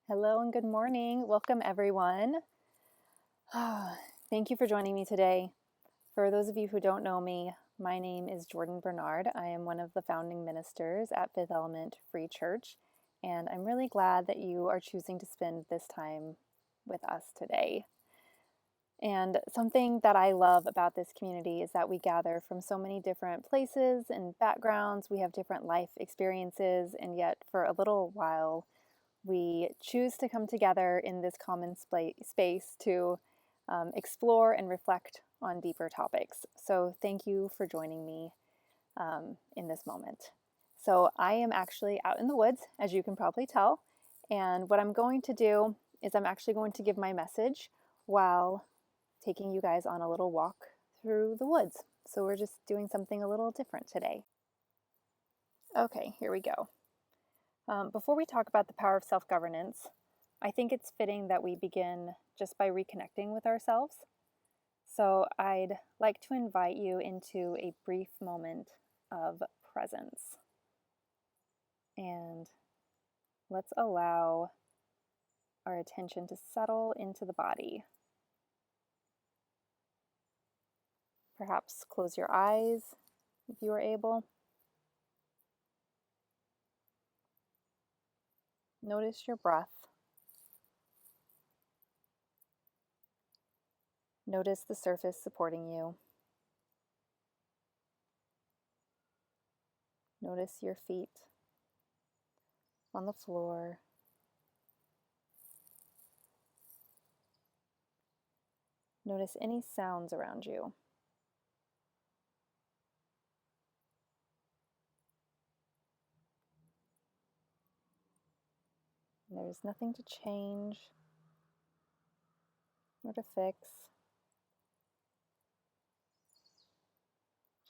Hello and good morning. Welcome, everyone. Thank you for joining me today. For those of you who don't know me, my name is Jordan Bernard. I am one of the founding ministers at Fifth Element Free Church, and I'm really glad that you are choosing to spend this time with us today. And something that I love about this community is that we gather from so many different places and backgrounds. We have different life experiences, and yet for a little while, we choose to come together in this common space to explore and reflect on deeper topics. So thank you for joining me in this moment. So I am actually out in the woods, as you can probably tell, and what I'm going to do is I'm actually going to give my message while taking you guys on a little walk through the woods. So we're just doing something a little different today. Okay, here we go. Before we talk about the power of self-governance, I think it's fitting that we begin just by reconnecting with ourselves. So I'd like to invite you into a brief moment of presence. And let's allow our attention to settle into the body. Perhaps close your eyes if you are able. Notice your breath. Notice the surface supporting you. Notice your feet on the floor. Notice any sounds around you. There's nothing to change or to fix.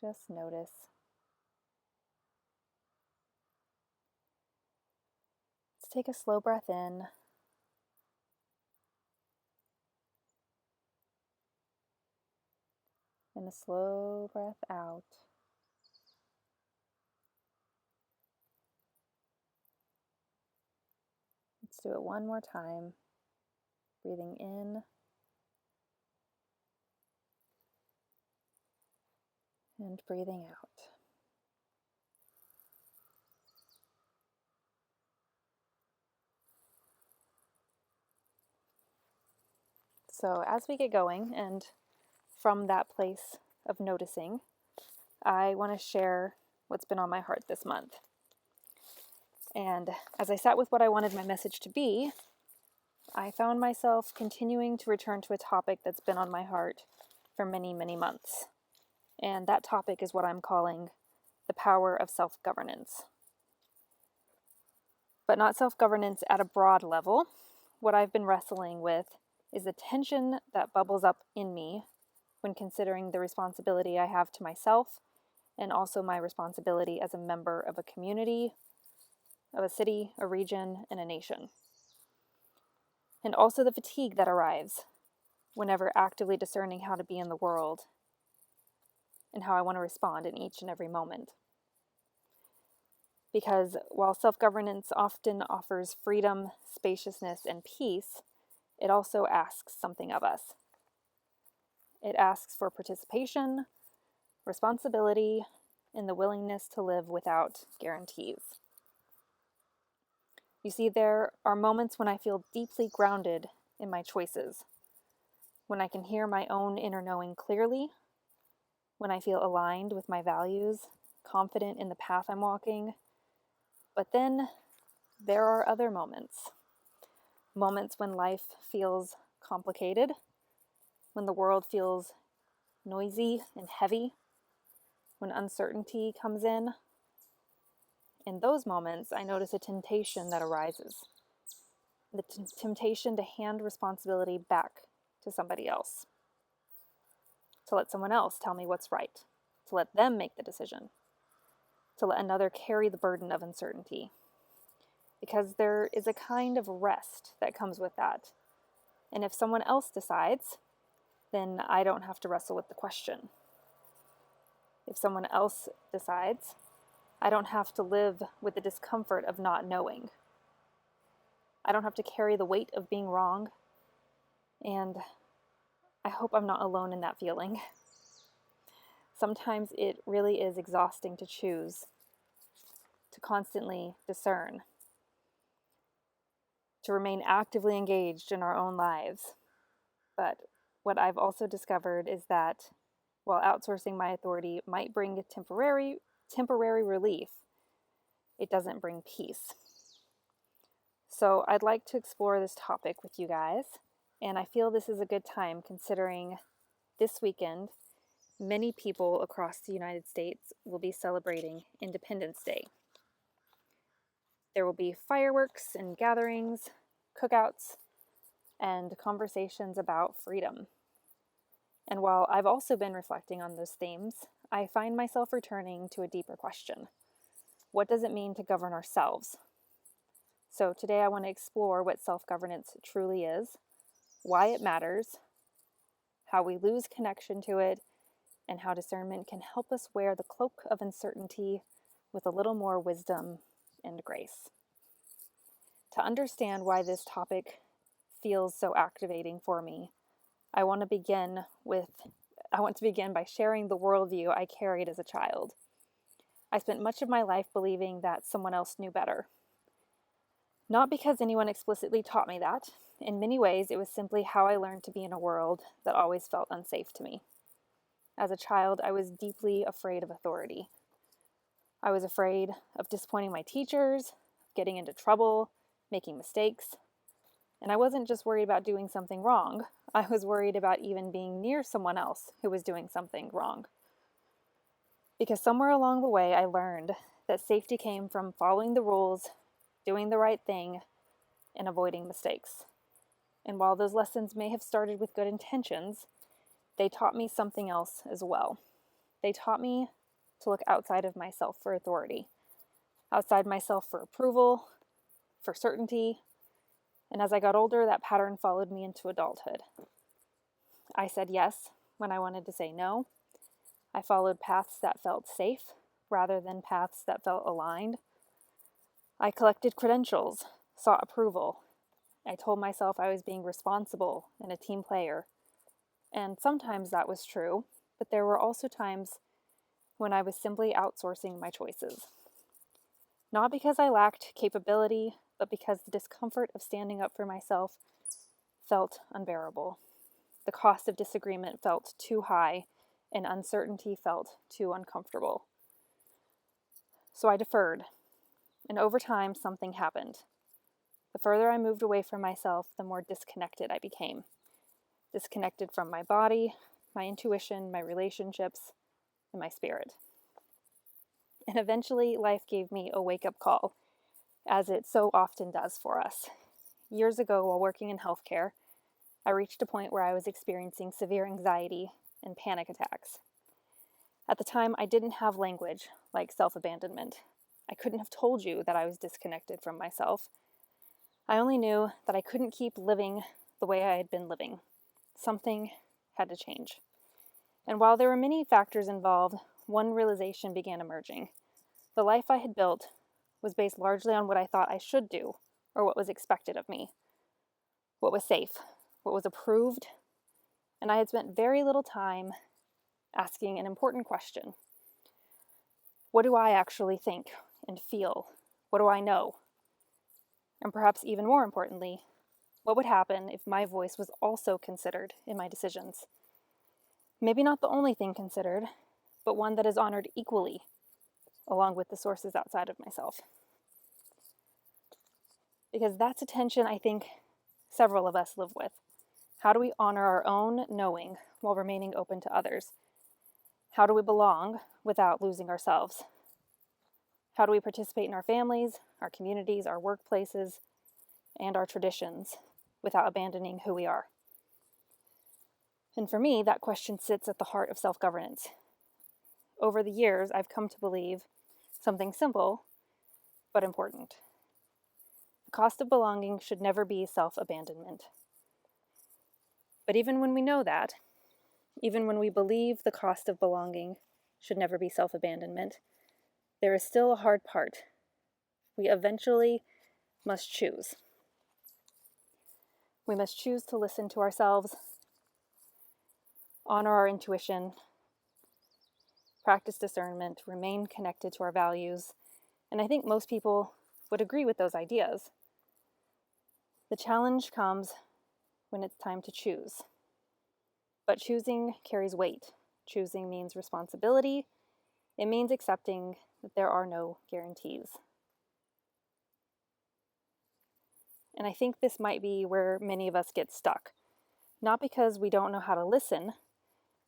Just notice. Let's take a slow breath in. And a slow breath out. Let's do it one more time. Breathing in and breathing out. So as we get going, and from that place of noticing, I want to share what's been on my heart this month. And as I sat with what I wanted my message to be, I found myself continuing to return to a topic that's been on my heart for many, many months. And that topic is what I'm calling the power of self-governance. But not self-governance at a broad level. What I've been wrestling with is the tension that bubbles up in me when considering the responsibility I have to myself and also my responsibility as a member of a community, of a city, a region, and a nation. And also the fatigue that arrives whenever actively discerning how to be in the world and how I want to respond in each and every moment. Because while self-governance often offers freedom, spaciousness, and peace, it also asks something of us. It asks for participation, responsibility, and the willingness to live without guarantees. You see, there are moments when I feel deeply grounded in my choices, when I can hear my own inner knowing clearly, when I feel aligned with my values, confident in the path I'm walking. But then there are other moments when life feels complicated, when the world feels noisy and heavy, when uncertainty comes in. In those moments, I notice a temptation that arises. The temptation to hand responsibility back to somebody else. To let someone else tell me what's right. To let them make the decision. To let another carry the burden of uncertainty. Because there is a kind of rest that comes with that. And if someone else decides, then I don't have to wrestle with the question. If someone else decides, I don't have to live with the discomfort of not knowing. I don't have to carry the weight of being wrong, and I hope I'm not alone in that feeling. Sometimes it really is exhausting to choose, to constantly discern, to remain actively engaged in our own lives. But what I've also discovered is that while outsourcing my authority might bring a temporary relief, it doesn't bring peace. So I'd like to explore this topic with you guys, and I feel this is a good time considering this weekend many people across the United States will be celebrating Independence Day. There will be fireworks and gatherings, cookouts, and conversations about freedom. And while I've also been reflecting on those themes, I find myself returning to a deeper question. What does it mean to govern ourselves? So today I want to explore what self-governance truly is, why it matters, how we lose connection to it, and how discernment can help us wear the cloak of uncertainty with a little more wisdom and grace. To understand why this topic feels so activating for me, I want to begin by sharing the worldview I carried as a child. I spent much of my life believing that someone else knew better. Not because anyone explicitly taught me that. In many ways, it was simply how I learned to be in a world that always felt unsafe to me. As a child, I was deeply afraid of authority. I was afraid of disappointing my teachers, getting into trouble, making mistakes. And I wasn't just worried about doing something wrong. I was worried about even being near someone else who was doing something wrong. Because somewhere along the way, I learned that safety came from following the rules, doing the right thing, and avoiding mistakes. And while those lessons may have started with good intentions, they taught me something else as well. They taught me to look outside of myself for authority, outside myself for approval, for certainty. And as I got older, that pattern followed me into adulthood. I said yes when I wanted to say no. I followed paths that felt safe rather than paths that felt aligned. I collected credentials, sought approval. I told myself I was being responsible and a team player. And sometimes that was true, but there were also times when I was simply outsourcing my choices. Not because I lacked capability, but because the discomfort of standing up for myself felt unbearable. The cost of disagreement felt too high, and uncertainty felt too uncomfortable. So I deferred, and over time something happened. The further I moved away from myself, the more disconnected I became. Disconnected from my body, my intuition, my relationships, and my spirit. And eventually, life gave me a wake-up call, as it so often does for us. Years ago, while working in healthcare, I reached a point where I was experiencing severe anxiety and panic attacks. At the time, I didn't have language like self-abandonment. I couldn't have told you that I was disconnected from myself. I only knew that I couldn't keep living the way I had been living. Something had to change. And while there were many factors involved, one realization began emerging. The life I had built was based largely on what I thought I should do, or what was expected of me. What was safe, what was approved, and I had spent very little time asking an important question. What do I actually think and feel? What do I know? And perhaps even more importantly, what would happen if my voice was also considered in my decisions? Maybe not the only thing considered, but one that is honored equally, along with the sources outside of myself. Because that's a tension I think several of us live with. How do we honor our own knowing while remaining open to others? How do we belong without losing ourselves? How do we participate in our families, our communities, our workplaces, and our traditions without abandoning who we are? And for me, that question sits at the heart of self-governance. Over the years, I've come to believe something simple but important. The cost of belonging should never be self-abandonment. But even when we know that, even when we believe the cost of belonging should never be self-abandonment, there is still a hard part. We eventually must choose. We must choose to listen to ourselves, honor our intuition, practice discernment, remain connected to our values, and I think most people would agree with those ideas. The challenge comes when it's time to choose. But choosing carries weight. Choosing means responsibility. It means accepting that there are no guarantees. And I think this might be where many of us get stuck. Not because we don't know how to listen,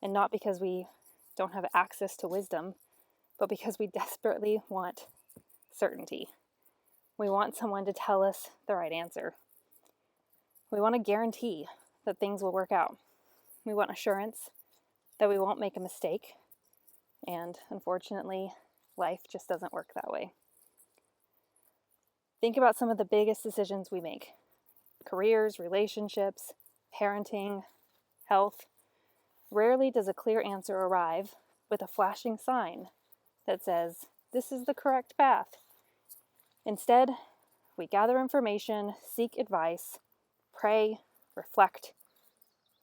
and not because we don't have access to wisdom, but because we desperately want certainty. We want someone to tell us the right answer. We want a guarantee that things will work out. We want assurance that we won't make a mistake. And unfortunately, life just doesn't work that way. Think about some of the biggest decisions we make. Careers, relationships, parenting, health. Rarely does a clear answer arrive with a flashing sign that says, this is the correct path. Instead, we gather information, seek advice, pray, reflect,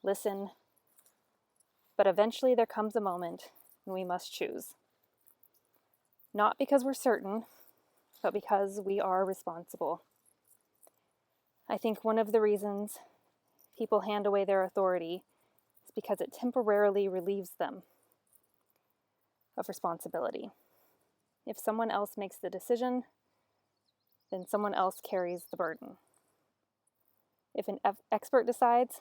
listen, but eventually there comes a moment when we must choose. Not because we're certain, but because we are responsible. I think one of the reasons people hand away their authority is because it temporarily relieves them of responsibility. If someone else makes the decision, then someone else carries the burden. If an expert decides,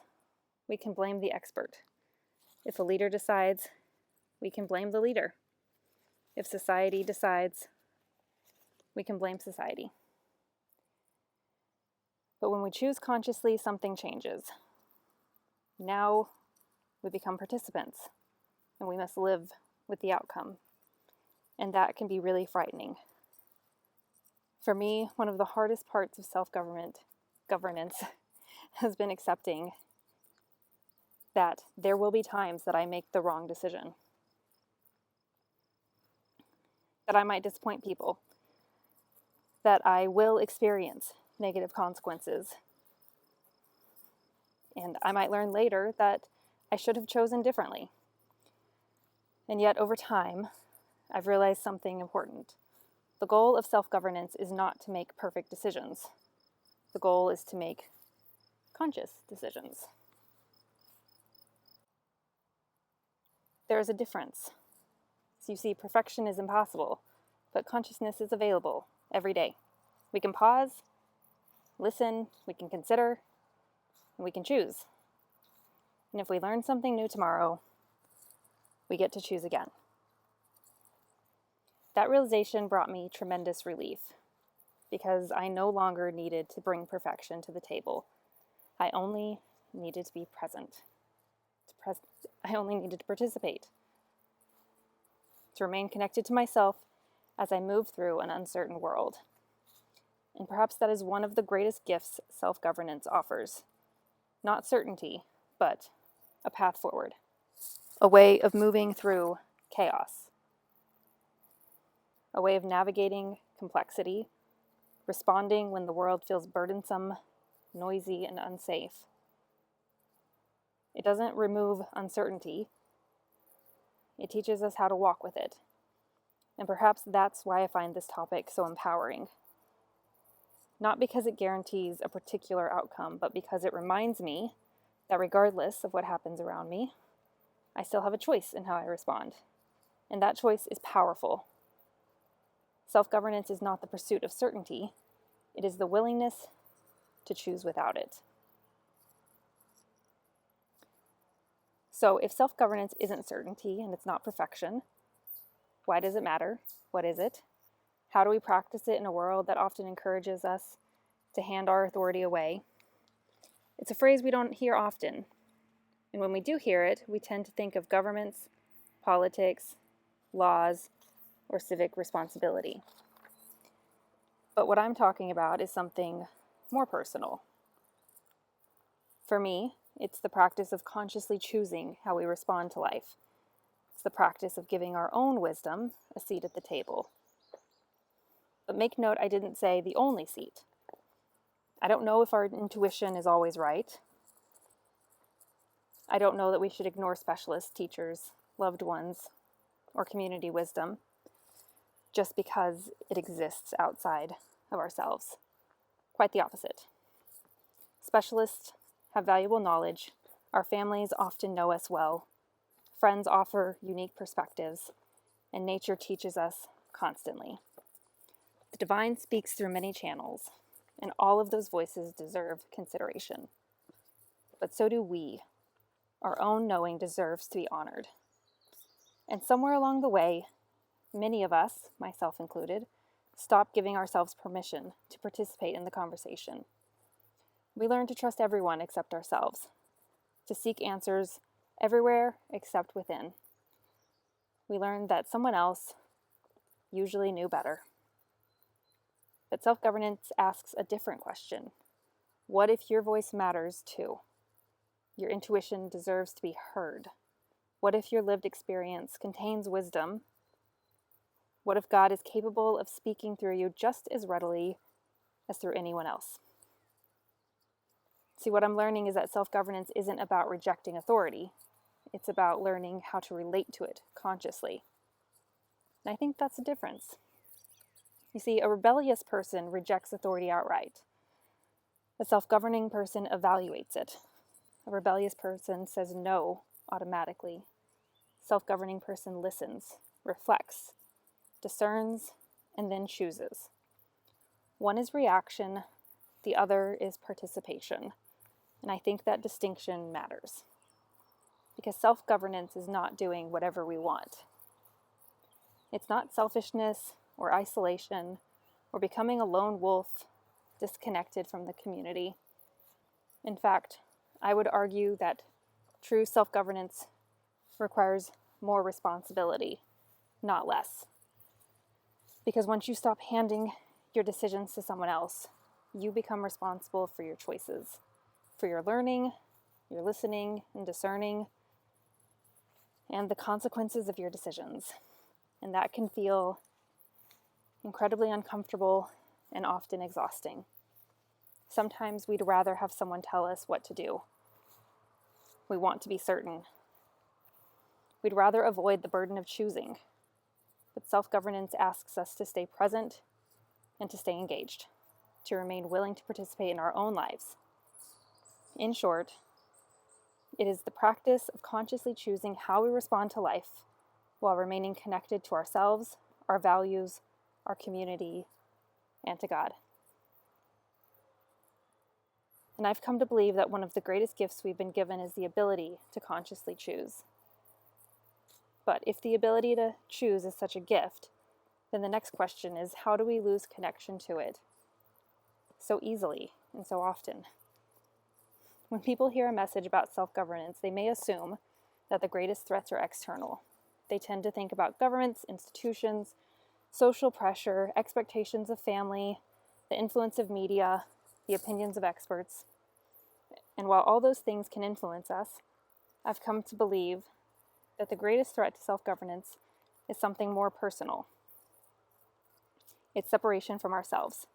we can blame the expert. If a leader decides, we can blame the leader. If society decides, we can blame society. But when we choose consciously, something changes. Now we become participants, and we must live with the outcome. And that can be really frightening. For me, one of the hardest parts of governance has been accepting that there will be times that I make the wrong decision, that I might disappoint people, that I will experience negative consequences. And I might learn later that I should have chosen differently. And yet, over time, I've realized something important. The goal of self-governance is not to make perfect decisions. The goal is to make conscious decisions. There is a difference. So you see, perfection is impossible, but consciousness is available every day. We can pause, listen, we can consider, and we can choose. And if we learn something new tomorrow, we get to choose again. That realization brought me tremendous relief because I no longer needed to bring perfection to the table. I only needed to be present. I only needed to participate, to remain connected to myself as I move through an uncertain world. And perhaps that is one of the greatest gifts self-governance offers. Not certainty, but a path forward. A way of moving through chaos. A way of navigating complexity, responding when the world feels burdensome, noisy, and unsafe. It doesn't remove uncertainty. It teaches us how to walk with it. And perhaps that's why I find this topic so empowering. Not because it guarantees a particular outcome, but because it reminds me that regardless of what happens around me, I still have a choice in how I respond. And that choice is powerful. Self-governance is not the pursuit of certainty. It is the willingness to choose without it. So if self-governance isn't certainty and it's not perfection, why does it matter? What is it? How do we practice it in a world that often encourages us to hand our authority away? It's a phrase we don't hear often. And when we do hear it, we tend to think of governments, politics, laws, or civic responsibility. But what I'm talking about is something more personal. For me, it's the practice of consciously choosing how we respond to life. It's the practice of giving our own wisdom a seat at the table. But make note, I didn't say the only seat. I don't know if our intuition is always right. I don't know that we should ignore specialists, teachers, loved ones, or community wisdom just because it exists outside of ourselves. Quite the opposite. Specialists have valuable knowledge. Our families often know us well. Friends offer unique perspectives, and nature teaches us constantly. The divine speaks through many channels, and all of those voices deserve consideration. But so do we. Our own knowing deserves to be honored. And somewhere along the way, many of us, myself included, stop giving ourselves permission to participate in the conversation. We learn to trust everyone except ourselves, to seek answers everywhere except within. We learn that someone else usually knew better. But self-governance asks a different question. What if your voice matters too? Your intuition deserves to be heard. What if your lived experience contains wisdom? What if God is capable of speaking through you just as readily as through anyone else? See, what I'm learning is that self-governance isn't about rejecting authority. It's about learning how to relate to it consciously. And I think that's the difference. You see, a rebellious person rejects authority outright. A self-governing person evaluates it. A rebellious person says no automatically. Self-governing person listens, reflects, discerns, and then chooses. One is reaction, the other is participation. And I think that distinction matters. Because self-governance is not doing whatever we want. It's not selfishness or isolation or becoming a lone wolf disconnected from the community. In fact, I would argue that true self-governance requires more responsibility, not less. Because once you stop handing your decisions to someone else, you become responsible for your choices, for your learning, your listening and discerning, and the consequences of your decisions. And that can feel incredibly uncomfortable and often exhausting. Sometimes we'd rather have someone tell us what to do. We want to be certain. We'd rather avoid the burden of choosing. But self-governance asks us to stay present and to stay engaged, to remain willing to participate in our own lives. In short, it is the practice of consciously choosing how we respond to life while remaining connected to ourselves, our values, our community, and to God. And I've come to believe that one of the greatest gifts we've been given is the ability to consciously choose. But if the ability to choose is such a gift, then the next question is, how do we lose connection to it so easily and so often? When people hear a message about self-governance, they may assume that the greatest threats are external. They tend to think about governments, institutions, social pressure, expectations of family, the influence of media, the opinions of experts. And while all those things can influence us, I've come to believe that the greatest threat to self-governance is something more personal. It's separation from ourselves.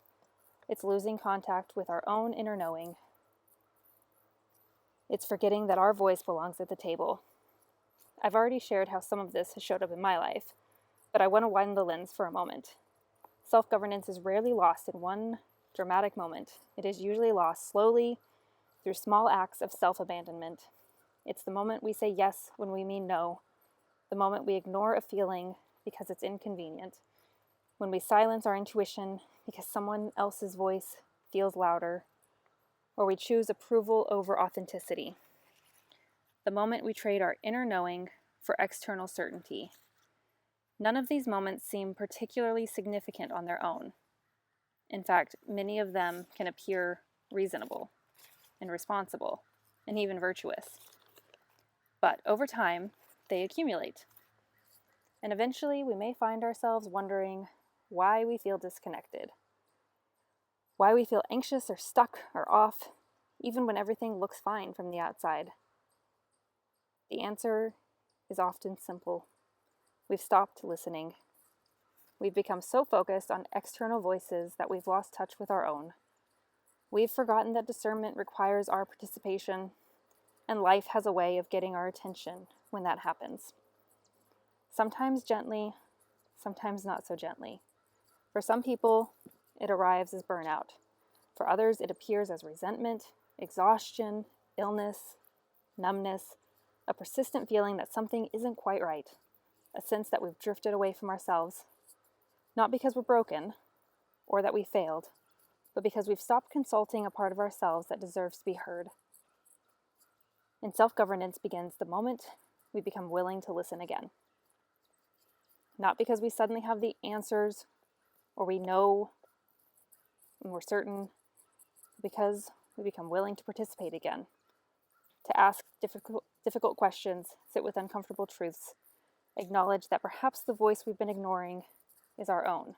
It's losing contact with our own inner knowing. It's forgetting that our voice belongs at the table. I've already shared how some of this has showed up in my life, but I want to widen the lens for a moment. Self-governance is rarely lost in one dramatic moment. It is usually lost slowly through small acts of self-abandonment. It's the moment we say yes when we mean no, the moment we ignore a feeling because it's inconvenient, when we silence our intuition because someone else's voice feels louder, or we choose approval over authenticity. The moment we trade our inner knowing for external certainty. None of these moments seem particularly significant on their own. In fact, many of them can appear reasonable and responsible and even virtuous. But over time, they accumulate. And eventually, we may find ourselves wondering why we feel disconnected, why we feel anxious or stuck or off, even when everything looks fine from the outside. The answer is often simple. We've stopped listening. We've become so focused on external voices that we've lost touch with our own. We've forgotten that discernment requires our participation, and life has a way of getting our attention when that happens. Sometimes gently, sometimes not so gently. For some people, it arrives as burnout. For others, it appears as resentment, exhaustion, illness, numbness, a persistent feeling that something isn't quite right, a sense that we've drifted away from ourselves, not because we're broken or that we failed, but because we've stopped consulting a part of ourselves that deserves to be heard. And self-governance begins the moment we become willing to listen again. Not because we suddenly have the answers or we know and we're certain, because we become willing to participate again, to ask difficult questions, sit with uncomfortable truths, acknowledge that perhaps the voice we've been ignoring is our own,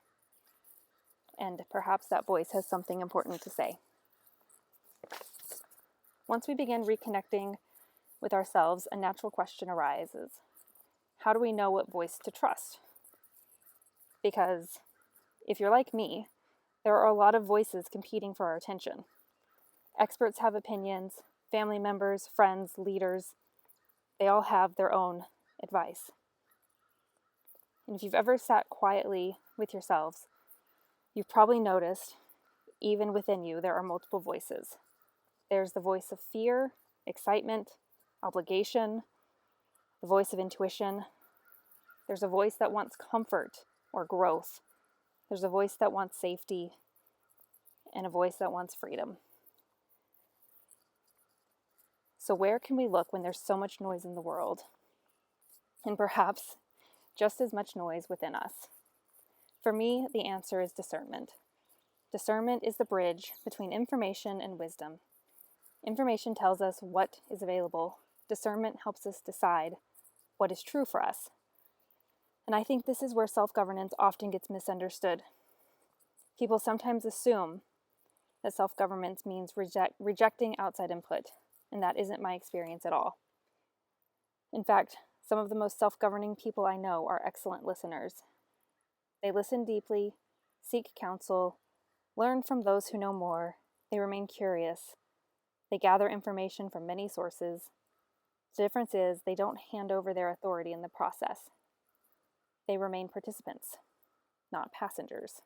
and perhaps that voice has something important to say. Once we begin reconnecting with ourselves, a natural question arises. How do we know what voice to trust? Because if you're like me, there are a lot of voices competing for our attention. Experts have opinions, family members, friends, leaders, they all have their own advice. And if you've ever sat quietly with yourselves, you've probably noticed, even within you, there are multiple voices. There's the voice of fear, excitement, obligation, the voice of intuition. There's a voice that wants comfort or growth. There's a voice that wants safety, and a voice that wants freedom. So where can we look when there's so much noise in the world? And perhaps just as much noise within us. For me, the answer is discernment. Discernment is the bridge between information and wisdom. Information tells us what is available. Discernment helps us decide what is true for us. And I think this is where self-governance often gets misunderstood. People sometimes assume that self-governance means rejecting outside input, and that isn't my experience at all. In fact, some of the most self-governing people I know are excellent listeners. They listen deeply, seek counsel, learn from those who know more, they remain curious, they gather information from many sources. The difference is they don't hand over their authority in the process. They remain participants, not passengers.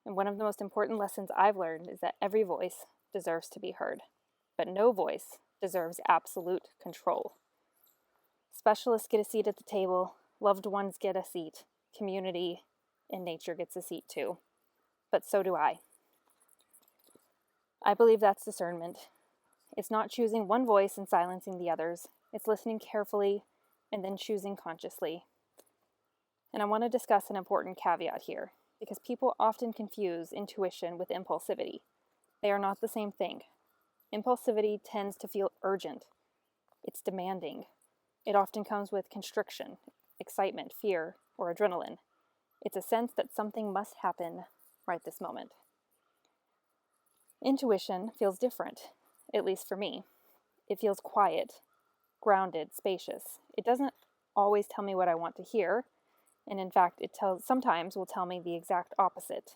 And one of the most important lessons I've learned is that every voice deserves to be heard, but no voice deserves absolute control. Specialists get a seat at the table, loved ones get a seat, community and nature gets a seat too. But so do I. I believe that's discernment. It's not choosing one voice and silencing the others. It's listening carefully and then choosing consciously. And I want to discuss an important caveat here, because people often confuse intuition with impulsivity. They are not the same thing. Impulsivity tends to feel urgent. It's demanding. It often comes with constriction, excitement, fear, or adrenaline. It's a sense that something must happen right this moment. Intuition feels different, at least for me. It feels quiet, grounded, spacious. It doesn't always tell me what I want to hear, and in fact, sometimes will tell me the exact opposite.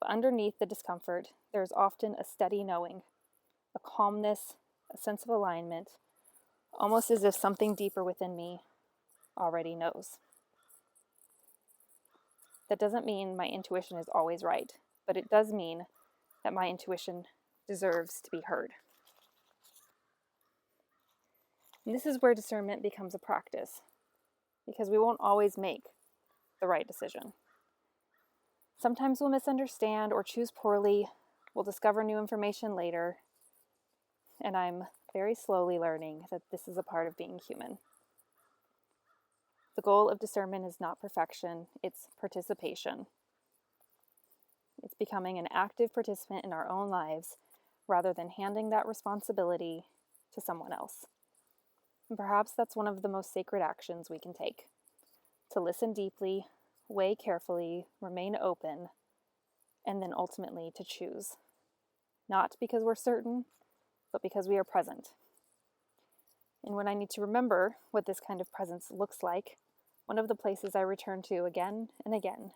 But underneath the discomfort, there's often a steady knowing, a calmness, a sense of alignment, almost as if something deeper within me already knows. That doesn't mean my intuition is always right, but it does mean that my intuition deserves to be heard. And this is where discernment becomes a practice, because we won't always make the right decision. Sometimes we'll misunderstand or choose poorly. We'll discover new information later. And I'm very slowly learning that this is a part of being human. The goal of discernment is not perfection, it's participation. It's becoming an active participant in our own lives rather than handing that responsibility to someone else. And perhaps that's one of the most sacred actions we can take. To listen deeply, weigh carefully, remain open, and then ultimately to choose. Not because we're certain, but because we are present. And when I need to remember what this kind of presence looks like, one of the places I return to again and again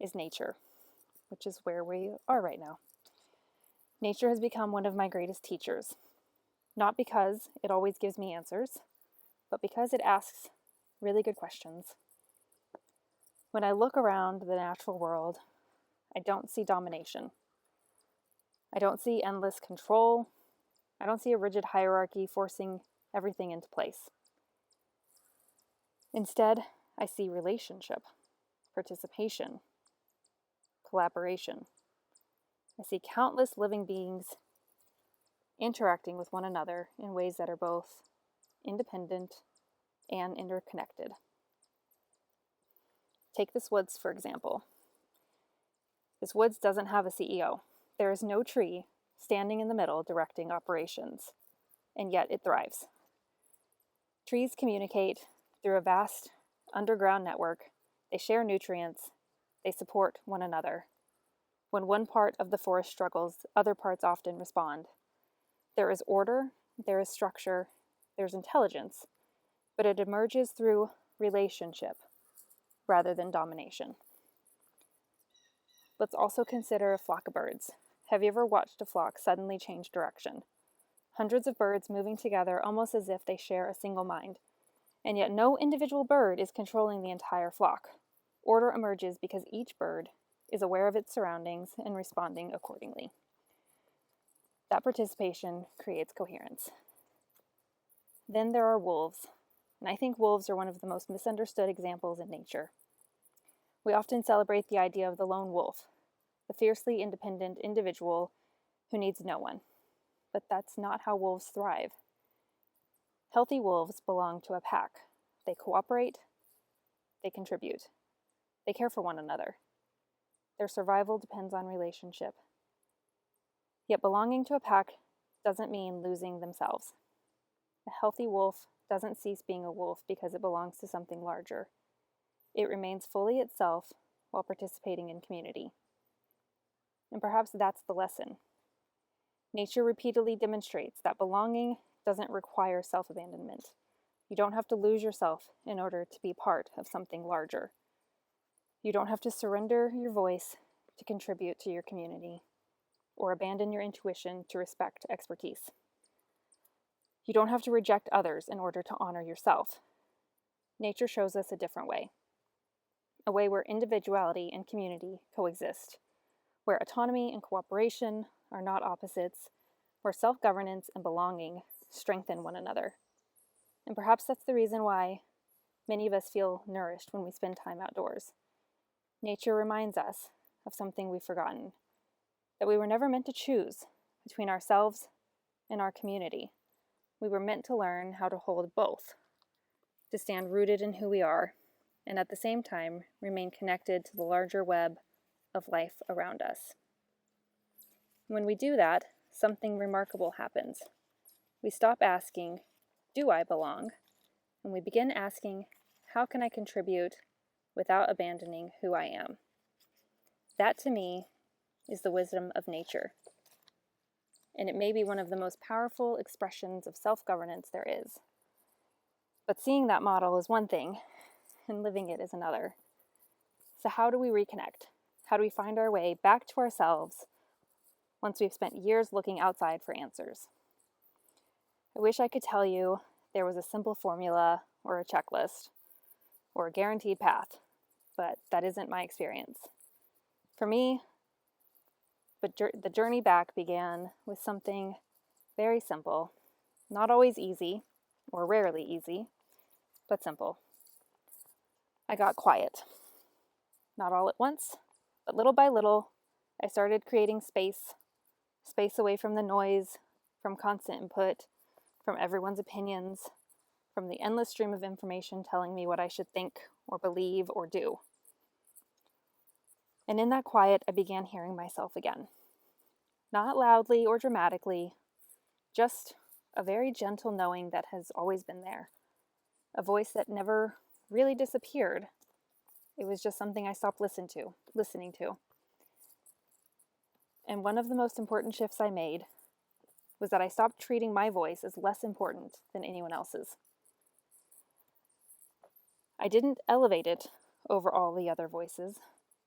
is nature, which is where we are right now. Nature has become one of my greatest teachers, not because it always gives me answers, but because it asks really good questions. When I look around the natural world, I don't see domination. I don't see endless control. I don't see a rigid hierarchy forcing everything into place. Instead, I see relationship, participation, collaboration. I see countless living beings interacting with one another in ways that are both independent and interconnected. Take this woods, for example. This woods doesn't have a CEO. There is no tree standing in the middle directing operations, and yet it thrives. Trees communicate through a vast underground network. They share nutrients. They support one another. When one part of the forest struggles, other parts often respond. There is order, there is structure, there's intelligence, but it emerges through relationship rather than domination. Let's also consider a flock of birds. Have you ever watched a flock suddenly change direction? Hundreds of birds moving together almost as if they share a single mind. And yet no individual bird is controlling the entire flock. Order emerges because each bird is aware of its surroundings and responding accordingly. That participation creates coherence. Then there are wolves, and I think wolves are one of the most misunderstood examples in nature. We often celebrate the idea of the lone wolf, the fiercely independent individual who needs no one. But that's not how wolves thrive. Healthy wolves belong to a pack. They cooperate, they contribute, they care for one another. Their survival depends on relationship. Yet belonging to a pack doesn't mean losing themselves. A healthy wolf doesn't cease being a wolf because it belongs to something larger. It remains fully itself while participating in community. And perhaps that's the lesson. Nature repeatedly demonstrates that belonging doesn't require self-abandonment. You don't have to lose yourself in order to be part of something larger. You don't have to surrender your voice to contribute to your community, or abandon your intuition to respect expertise. You don't have to reject others in order to honor yourself. Nature shows us a different way, a way where individuality and community coexist, where autonomy and cooperation are not opposites, where self-governance and belonging strengthen one another. And perhaps that's the reason why many of us feel nourished when we spend time outdoors. Nature reminds us of something we've forgotten, that we were never meant to choose between ourselves and our community. We were meant to learn how to hold both, to stand rooted in who we are, and at the same time remain connected to the larger web of life around us. When we do that, something remarkable happens. We stop asking, do I belong? And we begin asking, how can I contribute without abandoning who I am? That, to me, is the wisdom of nature. And it may be one of the most powerful expressions of self-governance there is. But seeing that model is one thing, and living it is another. So how do we reconnect? How do we find our way back to ourselves once we've spent years looking outside for answers? I wish I could tell you there was a simple formula or a checklist or a guaranteed path, but that isn't my experience. For me, the journey back began with something very simple, not always easy, or rarely easy, but simple. I got quiet. Not all at once, but little by little, I started creating space away from the noise, from constant input, from everyone's opinions, from the endless stream of information telling me what I should think or believe or do. And in that quiet, I began hearing myself again. Not loudly or dramatically, just a very gentle knowing that has always been there. A voice that never really disappeared. It was just something I stopped listening to. And one of the most important shifts I made was that I stopped treating my voice as less important than anyone else's. I didn't elevate it over all the other voices.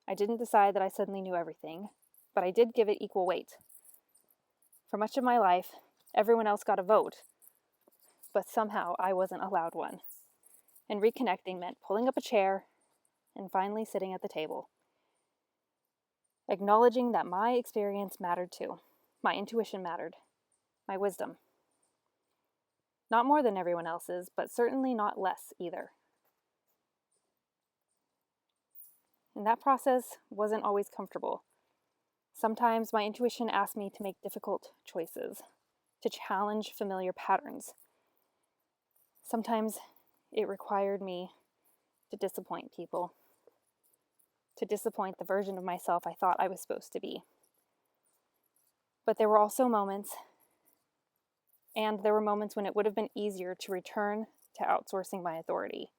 I didn't decide that I suddenly knew everything, but I did give it equal weight. For much of my life, everyone else got a vote, but somehow I wasn't allowed one. And reconnecting meant pulling up a chair and finally sitting at the table, acknowledging that my experience mattered too. My intuition mattered, my wisdom. Not more than everyone else's, but certainly not less either. And that process wasn't always comfortable. Sometimes my intuition asked me to make difficult choices, to challenge familiar patterns. Sometimes it required me to disappoint people, to disappoint the version of myself I thought I was supposed to be. But there were also moments, and there were moments when it would have been easier to return to outsourcing my authority,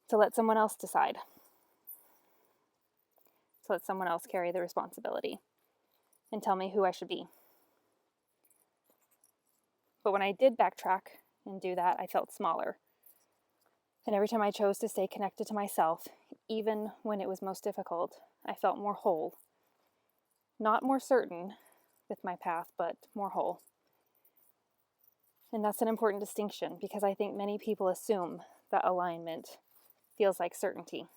to let someone else decide, to let someone else carry the responsibility and tell me who I should be. But when I did backtrack and do that, I felt smaller. And every time I chose to stay connected to myself, even when it was most difficult, I felt more whole. Not more certain with my path, but more whole. And that's an important distinction because I think many people assume that alignment feels like certainty.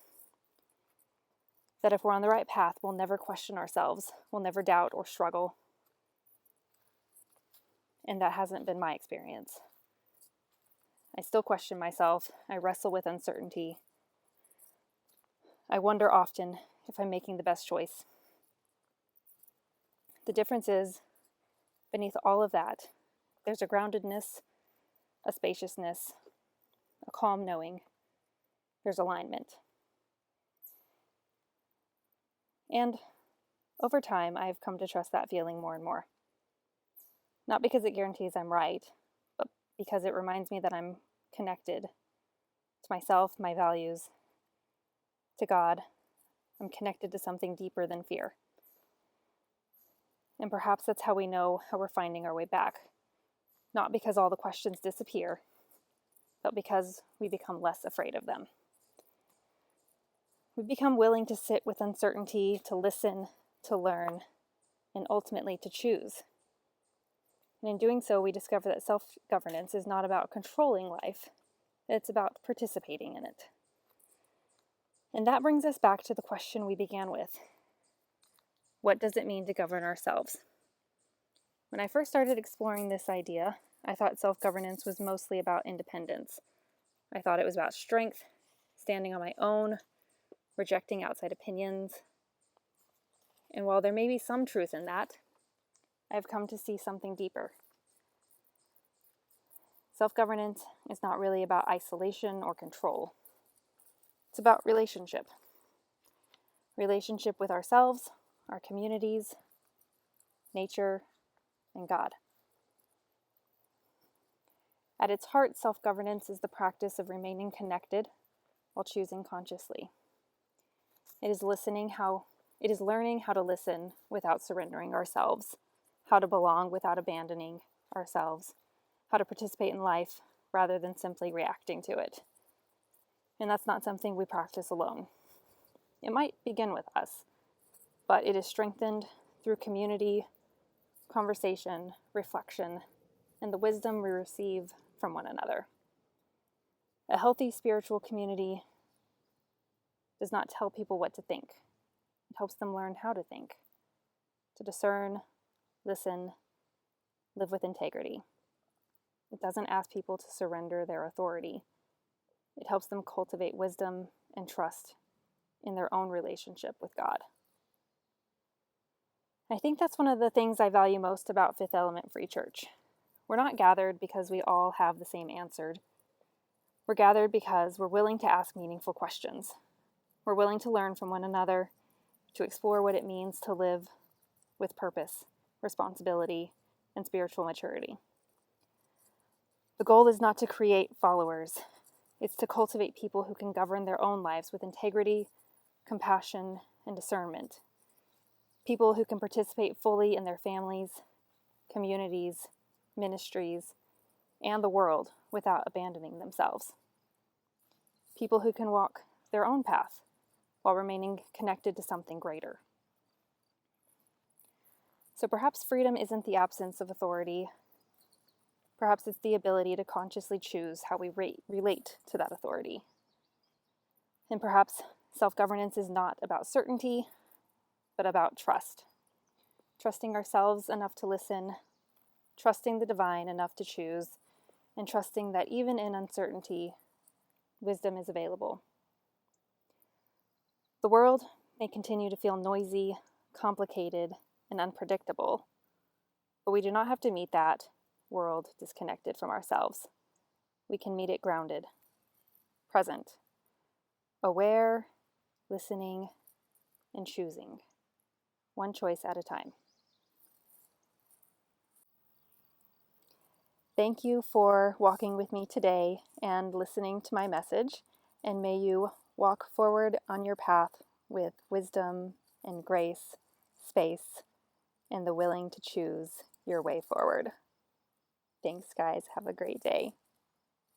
That if we're on the right path, we'll never question ourselves, we'll never doubt or struggle. And that hasn't been my experience. I still question myself. I wrestle with uncertainty. I wonder often if I'm making the best choice. The difference is, beneath all of that, there's a groundedness, a spaciousness, a calm knowing. There's alignment. And over time, I've come to trust that feeling more and more. Not because it guarantees I'm right, but because it reminds me that I'm connected to myself, my values, to God. I'm connected to something deeper than fear. And perhaps that's how we know how we're finding our way back. Not because all the questions disappear, but because we become less afraid of them. We become willing to sit with uncertainty, to listen, to learn, and ultimately to choose. And in doing so, we discover that self-governance is not about controlling life, it's about participating in it. And that brings us back to the question we began with. What does it mean to govern ourselves? When I first started exploring this idea, I thought self-governance was mostly about independence. I thought it was about strength, standing on my own, rejecting outside opinions. And while there may be some truth in that, I've come to see something deeper. Self-governance is not really about isolation or control. It's about relationship. Relationship with ourselves, our communities, nature, and God. At its heart, self-governance is the practice of remaining connected while choosing consciously. It is learning how to listen without surrendering ourselves, how to belong without abandoning ourselves, how to participate in life rather than simply reacting to it. And that's not something we practice alone. It might begin with us, but it is strengthened through community, conversation, reflection, and the wisdom we receive from one another. A healthy spiritual community does not tell people what to think. It helps them learn how to think, to discern, listen, live with integrity. It doesn't ask people to surrender their authority. It helps them cultivate wisdom and trust in their own relationship with God. I think that's one of the things I value most about Fifth Element Free Church. We're not gathered because we all have the same answer. We're gathered because we're willing to ask meaningful questions. We're willing to learn from one another, to explore what it means to live with purpose, responsibility, and spiritual maturity. The goal is not to create followers. It's to cultivate people who can govern their own lives with integrity, compassion, and discernment. People who can participate fully in their families, communities, ministries, and the world without abandoning themselves. People who can walk their own path while remaining connected to something greater. So perhaps freedom isn't the absence of authority. Perhaps it's the ability to consciously choose how we relate to that authority. And perhaps self-governance is not about certainty, but about trust. Trusting ourselves enough to listen, trusting the divine enough to choose, and trusting that even in uncertainty, wisdom is available. The world may continue to feel noisy, complicated, and unpredictable, but we do not have to meet that world disconnected from ourselves. We can meet it grounded, present, aware, listening, and choosing, one choice at a time. Thank you for walking with me today and listening to my message, and may you walk forward on your path with wisdom and grace, space, and the willing to choose your way forward. Thanks, guys. Have a great day.